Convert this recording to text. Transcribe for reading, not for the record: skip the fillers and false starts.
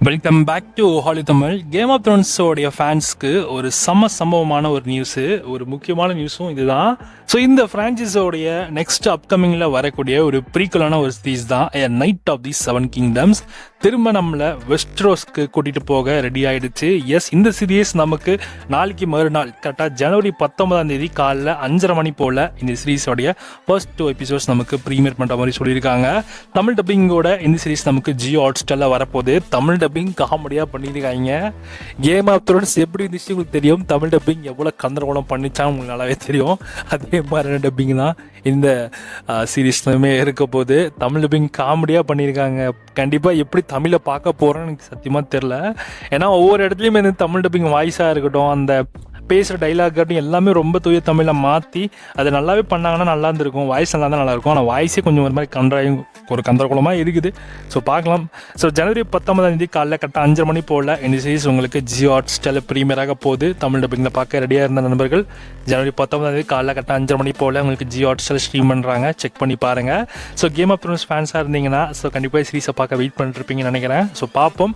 Welcome back to ஹாலி தமிழ். Game of த்ரோன்ஸோடைய ஃபேன்ஸ்க்கு ஒரு சம்பவமான ஒரு நியூஸு, ஒரு முக்கியமான நியூஸும் இதுதான். ஸோ இந்த ஃப்ரான்ச்சைஸோடைய நெக்ஸ்ட் அப்கமிங்கில் வரக்கூடிய ஒரு ப்ரீக்குவலான ஒரு சீரீஸ் தான் A Night of the Seven Kingdoms. திரும்ப நம்மளை வெஸ்ட்ரோஸ்க்கு கூட்டிகிட்டு போக ரெடி ஆகிடுச்சு. எஸ், இந்த சீரீஸ் நமக்கு நாளைக்கு மறுநாள் கரெக்டாக ஜனவரி 19 காலைல 5:30 மணி போல் இந்த சீரீஸோடைய ஃபர்ஸ்ட் 2 எபிசோட்ஸ் நமக்கு ப்ரீமியர் பண்ணுற மாதிரி சொல்லியிருக்காங்க. தமிழ் டப்பிங்கோட இந்த சீரீஸ் நமக்கு ஜியோ ஹாட்ஸ்டாரில் வரப்போகுது. தமிழ் டப்பிங் காமெடியாக பண்ணியிருக்காங்க. கேம் ஆஃப் த்ரோன்ஸ் எப்படி இருந்துச்சு உங்களுக்கு தெரியும். தமிழ் டப்பிங் எவ்வளோ கந்தரகோலம் பண்ணிச்சான்னு உங்களுக்கு நல்லாவே தெரியும். அதே மாதிரியான டப்பிங் தான் இந்த சீரீஸ்லுமே இருக்க போது. தமிழ் டப்பிங் காமெடியாக பண்ணியிருக்காங்க. கண்டிப்பாக எப்படி தமிழை பார்க்க போகிறோன்னு எனக்கு சத்தியமாக தெரில. ஏன்னா ஒவ்வொரு இடத்துலையுமே இந்த தமிழ் டப்பிங் வாய்ஸாக இருக்கட்டும், அந்த பேசுகிற டைலாக் எல்லாமே ரொம்ப தூய தமிழில் மாற்றி அதை நல்லாவே பண்ணாங்கன்னா நல்லா இருந்திருக்கும். வாய்ஸ் நல்லா தான் நல்லாயிருக்கும். ஆனால் வாய்ஸே கொஞ்சம் ஒரு மாதிரி ஒரு கந்தரகுலமாக இருக்குது. ஸோ பார்க்கலாம். ஸோ ஜனவரி 19 காலைல கரெக்டாக 5:30 மணி போல் இந்த சீரிஸ் உங்களுக்கு ஜியோ ஹாட்ஸ்டாரில் ப்ரீமியராக போகுது. தமிழ் டப்பிங்கில் பார்க்க ரெடியாக இருந்த நண்பர்கள் ஜனவரி 19 காலைல கரெக்டாக 5:30 மணி போல் உங்களுக்கு ஜியோ ஹாட்ஸ்டாரில் ஸ்ட்ரீம் பண்ணுறாங்க. செக் பண்ணி பாருங்கள். ஸோ கேம் ஆஃப் த்ரோன்ஸ் ஃபேன்ஸாக இருந்தீங்கன்னா ஸோ கண்டிப்பாக சீரிஸை பார்க்க வெயிட் பண்ணிட்டுருப்பீங்கன்னு நினைக்கிறேன். ஸோ பார்ப்போம்.